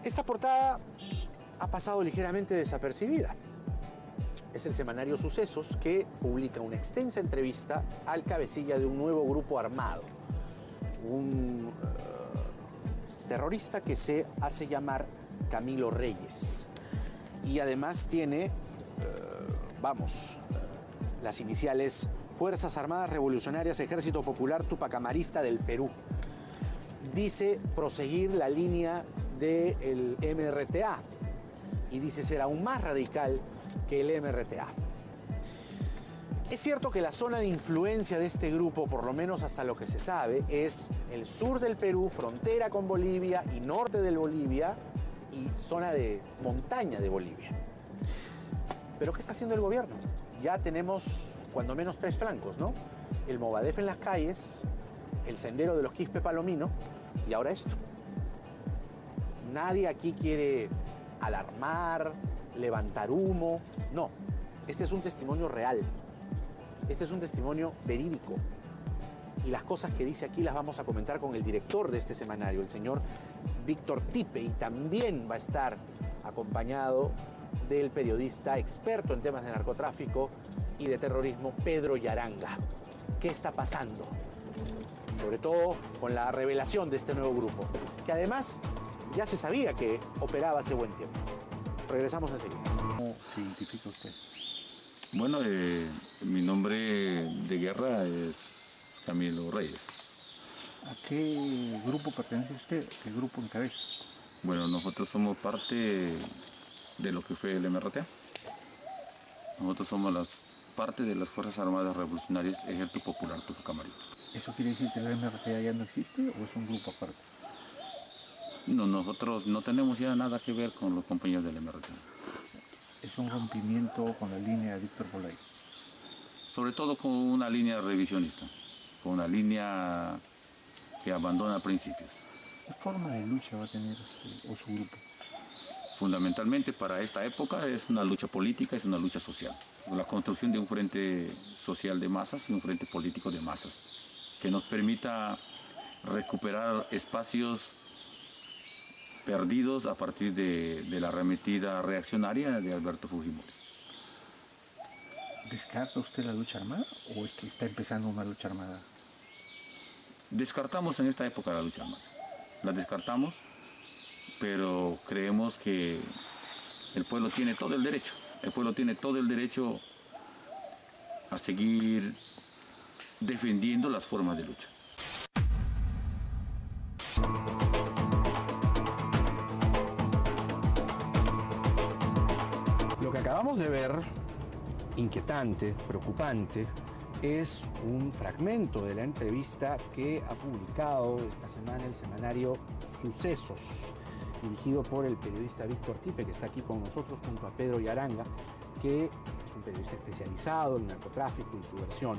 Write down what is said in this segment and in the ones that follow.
Esta portada ha pasado ligeramente desapercibida. Es el semanario Sucesos, que publica una extensa entrevista al cabecilla de un nuevo grupo armado, un terrorista que se hace llamar Camilo Reyes, y además tiene, las iniciales Fuerzas Armadas Revolucionarias Ejército Popular Tupacamarista del Perú. Dice proseguir la línea del MRTA y dice ser aún más radical que el MRTA. Es cierto que la zona de influencia de este grupo, por lo menos hasta lo que se sabe, es el sur del Perú, frontera con Bolivia, y norte de Bolivia, y zona de montaña de Bolivia. ¿Pero qué está haciendo el gobierno? Ya tenemos cuando menos 3 flancos, ¿no? El Movadef en las calles, el sendero de los Quispe Palomino, y ahora esto. Nadie aquí quiere alarmar, levantar humo. No, este es un testimonio real. Este es un testimonio verídico. Y las cosas que dice aquí las vamos a comentar con el director de este semanario, el señor Víctor Tipe, y también va a estar acompañado del periodista experto en temas de narcotráfico y de terrorismo, Pedro Yaranga. ¿Qué está pasando? Sobre todo con la revelación de este nuevo grupo, que además ya se sabía que operaba hace buen tiempo. Regresamos enseguida. ¿Cómo se identifica usted? Bueno, mi nombre de guerra es Camilo Reyes. ¿A qué grupo pertenece usted? ¿Qué grupo encabeza? Bueno, nosotros somos parte de lo que fue el MRTA. Nosotros somos parte de las Fuerzas Armadas Revolucionarias Ejército Popular Tupacamarista. ¿Eso quiere decir que el MRTA ya no existe o es un grupo aparte? No, nosotros no tenemos ya nada que ver con los compañeros del MRTA. Es un rompimiento con la línea de Víctor Bolay. Sobre todo con una línea revisionista, con una línea que abandona principios. ¿Qué forma de lucha va a tener o su grupo? Fundamentalmente para esta época es una lucha política, es una lucha social. La construcción de un frente social de masas y un frente político de masas que nos permita recuperar espacios perdidos a partir de la arremetida reaccionaria de Alberto Fujimori. ¿Descarta usted la lucha armada o es que está empezando una lucha armada? Descartamos en esta época la lucha armada. La descartamos, pero creemos que el pueblo tiene todo el derecho. El pueblo tiene todo el derecho a seguir defendiendo las formas de lucha. Lo que acabamos de ver, inquietante, preocupante, es un fragmento de la entrevista que ha publicado esta semana el semanario Sucesos, dirigido por el periodista Víctor Tipe, que está aquí con nosotros junto a Pedro Yaranga, que es un periodista especializado en narcotráfico y subversión.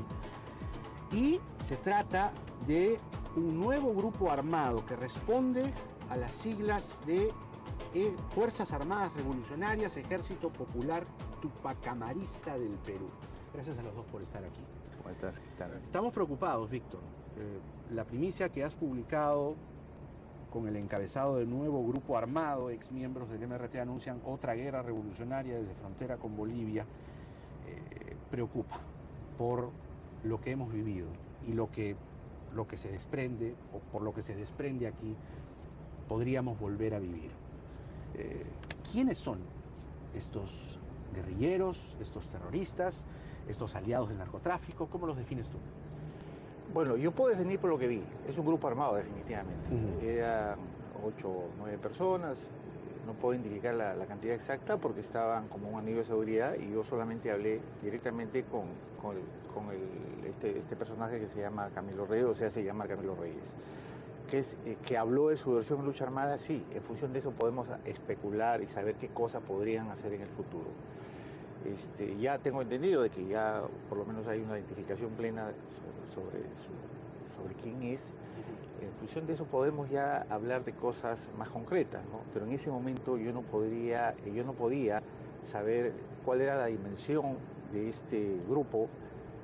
Y se trata de un nuevo grupo armado que responde a las siglas de Fuerzas Armadas Revolucionarias Ejército Popular Tupacamarista del Perú. Gracias a los dos por estar aquí. ¿Cómo estás? ¿Qué tal? Estamos preocupados, Víctor. La primicia que has publicado con el encabezado del nuevo grupo armado, exmiembros del MRTA anuncian otra guerra revolucionaria desde frontera con Bolivia, preocupa por lo que hemos vivido y lo que se desprende, o por lo que se desprende aquí, podríamos volver a vivir. ¿Quiénes son estos guerrilleros, estos terroristas, estos aliados del narcotráfico? ¿Cómo los defines tú? Bueno, yo puedo definir por lo que vi. Es un grupo armado, definitivamente. Eran 8 o 9 personas. No puedo indicar la cantidad exacta porque estaban como un anillo de seguridad y yo solamente hablé directamente con este personaje que se llama Camilo Reyes, o sea, se llama Camilo Reyes. Que habló de su versión en lucha armada, sí. En función de eso podemos especular y saber qué cosas podrían hacer en el futuro. Ya tengo entendido de que ya por lo menos hay una identificación plena sobre quién es. En función de eso podemos ya hablar de cosas más concretas, ¿no? Pero en ese momento yo no podía saber cuál era la dimensión de este grupo,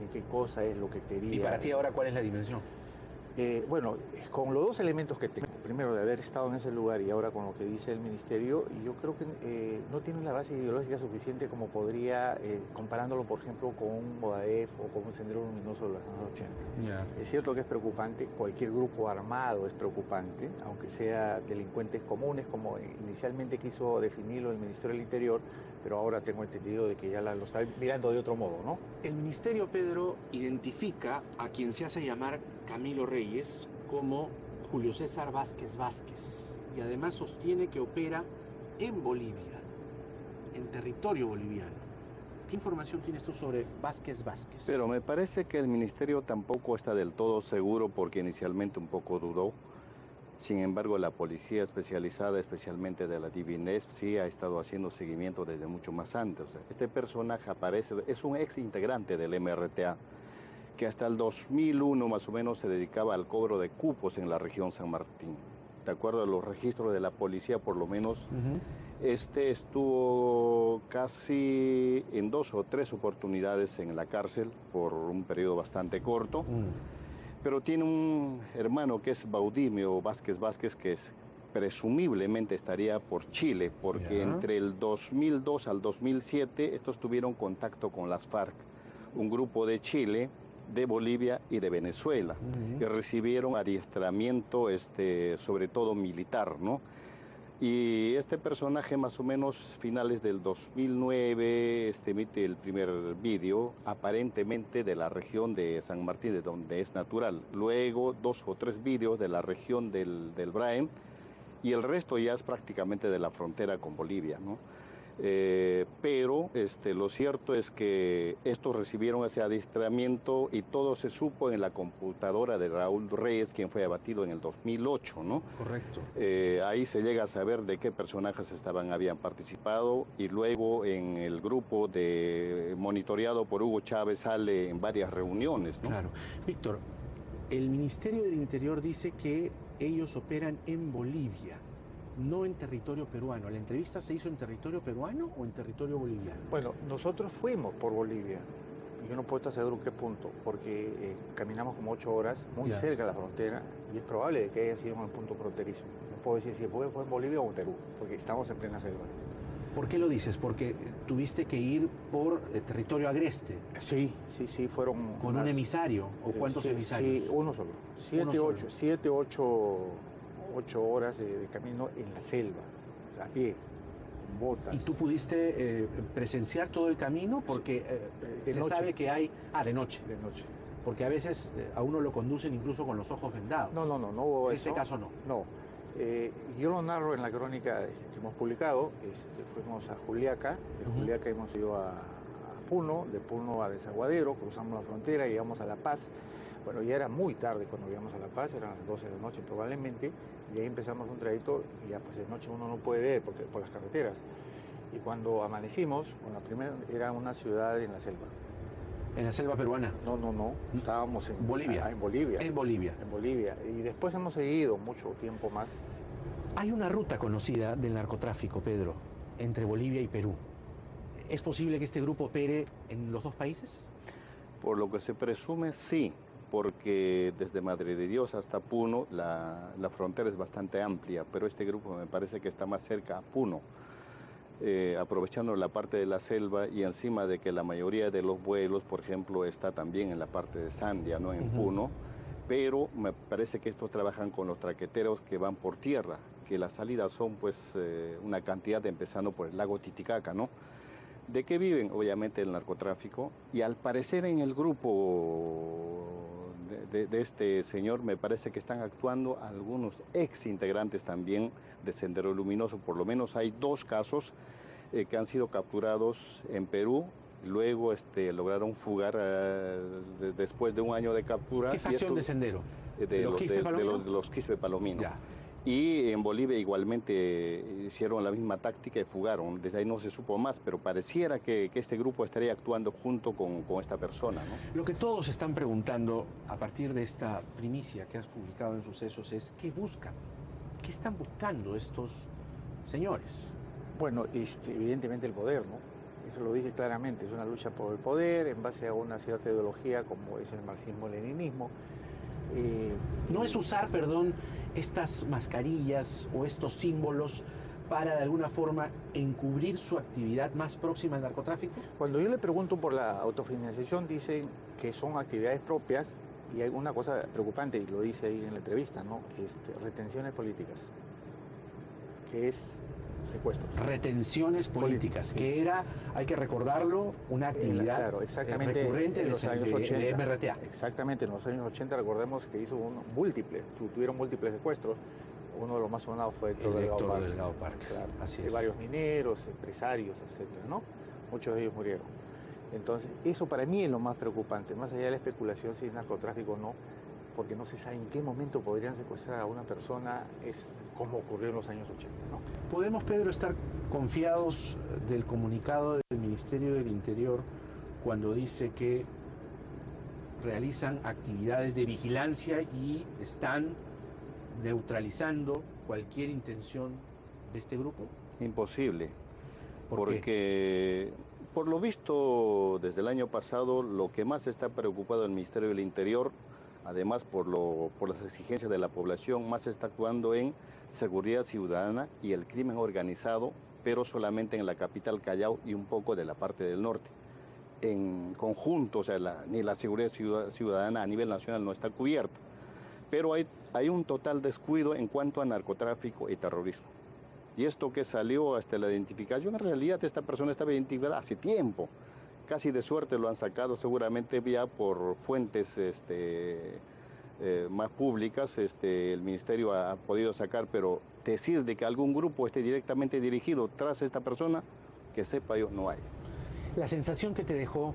ni qué cosa es lo que quería. ¿Y para ti ahora cuál es la dimensión? Bueno, con los dos elementos que tengo, primero de haber estado en ese lugar y ahora con lo que dice el Ministerio, yo creo que no tiene una base ideológica suficiente como podría, comparándolo por ejemplo con un Modaef o con un Sendero Luminoso de los años 80. Ya. Es cierto que es preocupante, cualquier grupo armado es preocupante, aunque sea delincuentes comunes, como inicialmente quiso definirlo el Ministerio del Interior, pero ahora tengo entendido de que ya lo está mirando de otro modo, ¿no? El ministerio, Pedro, identifica a quien se hace llamar Camilo Reyes como Julio César Vázquez Vázquez y además sostiene que opera en Bolivia, en territorio boliviano. ¿Qué información tienes tú sobre Vázquez Vázquez? Pero me parece que el ministerio tampoco está del todo seguro porque inicialmente un poco dudó. Sin embargo, la policía especializada, especialmente de la DIVINESP, sí ha estado haciendo seguimiento desde mucho más antes. Este personaje aparece, es un ex integrante del MRTA, que hasta el 2001 más o menos se dedicaba al cobro de cupos en la región San Martín. De acuerdo a los registros de la policía, por lo menos, este estuvo casi en 2 o 3 oportunidades en la cárcel por un periodo bastante corto. Pero tiene un hermano que es Baudimio Vázquez Vázquez, que presumiblemente estaría por Chile, porque entre el 2002 al 2007 estos tuvieron contacto con las FARC, un grupo de Chile, de Bolivia y de Venezuela, que recibieron adiestramiento, sobre todo militar, ¿no? Y este personaje, más o menos finales del 2009, emite el primer vídeo, aparentemente de la región de San Martín, de donde es natural. Luego 2 o 3 vídeos de la región del Braem, y el resto ya es prácticamente de la frontera con Bolivia, ¿no? Pero lo cierto es que estos recibieron ese adiestramiento y todo se supo en la computadora de Raúl Reyes, quien fue abatido en el 2008, ¿no? Correcto. Ahí se llega a saber de qué personajes habían participado, y luego en el grupo monitoreado por Hugo Chávez sale en varias reuniones, ¿no? Claro. Víctor, el Ministerio del Interior dice que ellos operan en Bolivia, no en territorio peruano. ¿La entrevista se hizo en territorio peruano o en territorio boliviano? Bueno, nosotros fuimos por Bolivia. Yo no puedo estar seguro en qué punto, porque caminamos como 8 horas, muy cerca de la frontera, y es probable que haya sido en el punto fronterizo. No puedo decir si fue en Bolivia o en Perú, porque estamos en plena selva. ¿Por qué lo dices? Porque tuviste que ir por territorio agreste. Sí, fueron... ¿Con un emisario? ¿O cuántos emisarios? Sí, uno solo. 7, 8 horas de camino en la selva, a pie, en botas. ¿Y tú pudiste presenciar todo el camino? Porque se sabe que hay... de noche. De noche. Porque a veces a uno lo conducen incluso con los ojos vendados. No hubo en este caso no. No. Yo lo narro en la crónica que hemos publicado. Fuimos a Juliaca, de Juliaca hemos ido a Puno, de Puno a Desaguadero, cruzamos la frontera, llegamos a La Paz. Bueno, ya era muy tarde cuando llegamos a La Paz, eran las 12 de la noche probablemente, y ahí empezamos un trayecto, y ya pues de noche uno no puede ver por las carreteras. Y cuando amanecimos, la primera era una ciudad en la selva. ¿En la selva peruana? No, estábamos en Bolivia. En Bolivia. En Bolivia. En Bolivia. Y después hemos seguido mucho tiempo más. Hay una ruta conocida del narcotráfico, Pedro, entre Bolivia y Perú. ¿Es posible que este grupo opere en los dos países? Por lo que se presume, sí, porque desde Madre de Dios hasta Puno la frontera es bastante amplia, pero este grupo me parece que está más cerca a Puno, aprovechando la parte de la selva, y encima de que la mayoría de los vuelos, por ejemplo, está también en la parte de Sandia, ¿no? En Puno, pero me parece que estos trabajan con los traqueteros que van por tierra, que las salidas son pues una cantidad empezando por el lago Titicaca, ¿no? ¿De qué viven? Obviamente el narcotráfico, y al parecer en el grupo de este señor me parece que están actuando algunos ex integrantes también de Sendero Luminoso. Por lo menos hay 2 casos que han sido capturados en Perú, luego lograron fugar después de un año de captura. ¿Qué facción de Sendero? De los Quispe Palomino. Ya. Y en Bolivia igualmente hicieron la misma táctica y fugaron. Desde ahí no se supo más, pero pareciera que este grupo estaría actuando junto con esta persona, ¿no? Lo que todos están preguntando a partir de esta primicia que has publicado en Sucesos es ¿qué buscan? ¿Qué están buscando estos señores? Bueno, evidentemente el poder, ¿no? Eso lo dice claramente, es una lucha por el poder en base a una cierta ideología como es el marxismo-leninismo. No es usar, perdón, estas mascarillas o estos símbolos para de alguna forma encubrir su actividad más próxima al narcotráfico. Cuando yo le pregunto por la autofinanciación, dicen que son actividades propias y hay una cosa preocupante, y lo dice ahí en la entrevista, ¿no? Retenciones políticas, que es secuestros. Retenciones políticas, Sí. que era, hay que recordarlo, una actividad Claro, exactamente, recurrente en de, los años 80. de MRTA. Exactamente, en los años 80 recordemos que tuvieron múltiples secuestros. Uno de los más sonados fue Héctor Delgado Parque. Claro, Así de es. varios mineros, empresarios, etcétera, ¿no? Muchos de ellos murieron. Entonces, eso para mí es lo más preocupante, más allá de la especulación si es narcotráfico o no, porque no se sabe en qué momento podrían secuestrar a una persona, es como ocurrió en los años 80, ¿no? ¿Podemos, Pedro, estar confiados del comunicado del Ministerio del Interior cuando dice que realizan actividades de vigilancia y están neutralizando cualquier intención de este grupo? Imposible, ¿Por qué? porque por lo visto desde el año pasado lo que más está preocupado el Ministerio del Interior, además por las exigencias de la población, más está actuando en seguridad ciudadana y el crimen organizado, pero solamente en la capital Callao y un poco de la parte del norte. En conjunto, o sea, ni la seguridad ciudadana a nivel nacional no está cubierta, pero hay un total descuido en cuanto a narcotráfico y terrorismo. Y esto que salió hasta la identificación, en realidad esta persona estaba identificada hace tiempo. Casi de suerte lo han sacado, seguramente ya por fuentes más públicas, el ministerio ha podido sacar, pero decir de que algún grupo esté directamente dirigido tras esta persona, que sepa yo, no hay. La sensación que te dejó,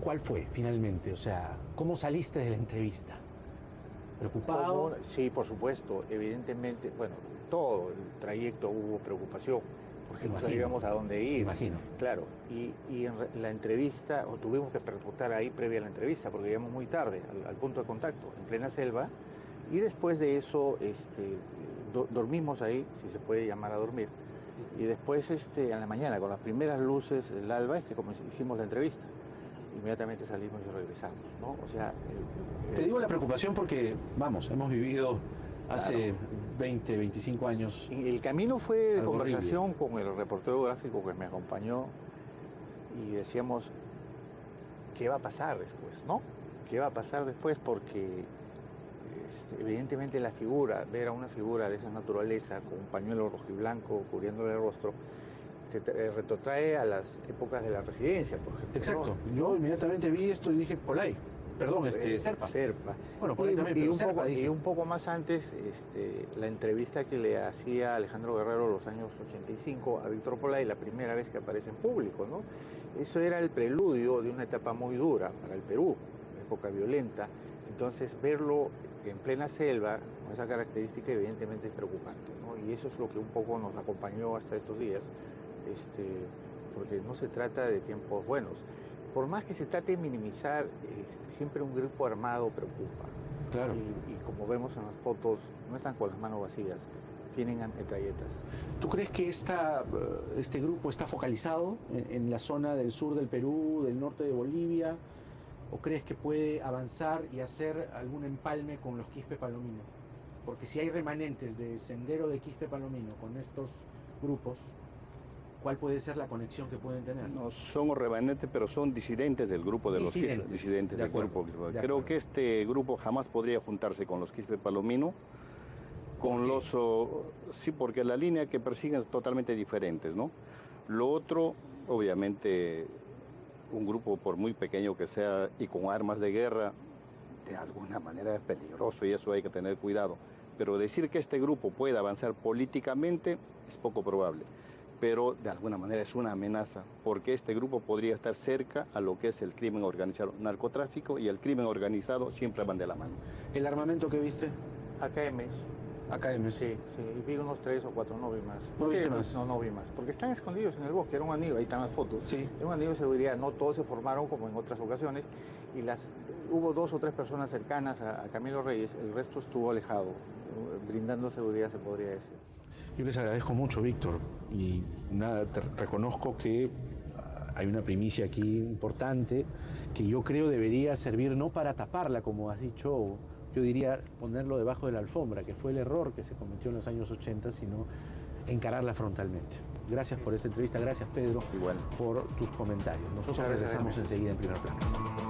¿cuál fue finalmente? O sea, ¿cómo saliste de la entrevista? ¿Preocupado? Sí, por supuesto, evidentemente, bueno, todo el trayecto hubo preocupación, porque no Imagino. sabíamos a dónde ir. Imagino. Claro, y en la entrevista, o tuvimos que preguntar ahí previa a la entrevista, porque llegamos muy tarde al punto de contacto, en plena selva, y después de eso dormimos ahí, si se puede llamar a dormir, y después en la mañana, con las primeras luces del alba, hicimos la entrevista. Inmediatamente salimos y regresamos, ¿no? O sea... Te digo la preocupación porque, vamos, hemos vivido hace 20, 25 años. Y el camino fue de Algo conversación con el reportero gráfico que me acompañó y decíamos, ¿qué va a pasar después, no? ¿Qué va a pasar después? Porque evidentemente ver a una figura de esa naturaleza con un pañuelo rojiblanco cubriéndole el rostro, te retrotrae a las épocas de la residencia, por ejemplo. Exacto. ¿no? Yo inmediatamente vi esto y dije, Polay. Perdón, Serpa. Serpa. Bueno, por ahí también, pero Serpa, dije. Y un poco más antes, la entrevista que le hacía Alejandro Guerrero en los años 85 a Víctor Polay, la primera vez que aparece en público, ¿no? Eso era el preludio de una etapa muy dura para el Perú, una época violenta. Entonces, verlo en plena selva, con esa característica, evidentemente es preocupante, ¿no? Y eso es lo que un poco nos acompañó hasta estos días, porque no se trata de tiempos buenos. Por más que se trate de minimizar, siempre un grupo armado preocupa. Claro. Y como vemos en las fotos, no están con las manos vacías, tienen metralletas. ¿Tú crees que este grupo está focalizado en la zona del sur del Perú, del norte de Bolivia? ¿O crees que puede avanzar y hacer algún empalme con los Quispe Palomino? Porque si hay remanentes de Sendero de Quispe Palomino con estos grupos, ¿cuál puede ser la conexión que pueden tener? No son remanentes, pero son disidentes del grupo de los Quispe, disidentes del grupo. Creo que este grupo jamás podría juntarse con los Quispe Palomino, sí, porque la línea que persiguen es totalmente diferentes, ¿no? Lo otro, obviamente, un grupo por muy pequeño que sea y con armas de guerra, de alguna manera es peligroso y eso hay que tener cuidado. Pero decir que este grupo pueda avanzar políticamente es poco probable. Pero de alguna manera es una amenaza, porque este grupo podría estar cerca a lo que es el crimen organizado, narcotráfico, y el crimen organizado siempre van de la mano. ¿El armamento que viste? AKM. AKM. Sí, vi unos 3 o 4, no vi más. ¿No viste más? No vi más, porque están escondidos en el bosque, era un anillo, ahí están las fotos. Sí. Era un anillo de seguridad, no todos se formaron como en otras ocasiones, y hubo 2 o 3 personas cercanas a Camilo Reyes, el resto estuvo alejado, brindando seguridad, se podría decir. Yo les agradezco mucho, Víctor, y te reconozco que hay una primicia aquí importante que yo creo debería servir no para taparla, como has dicho, yo diría, ponerlo debajo de la alfombra, que fue el error que se cometió en los años 80, sino encararla frontalmente. Gracias por esta entrevista, gracias Pedro Igual. por tus comentarios. Nosotros Muchas gracias, regresamos Jaime. enseguida en Primer Plano.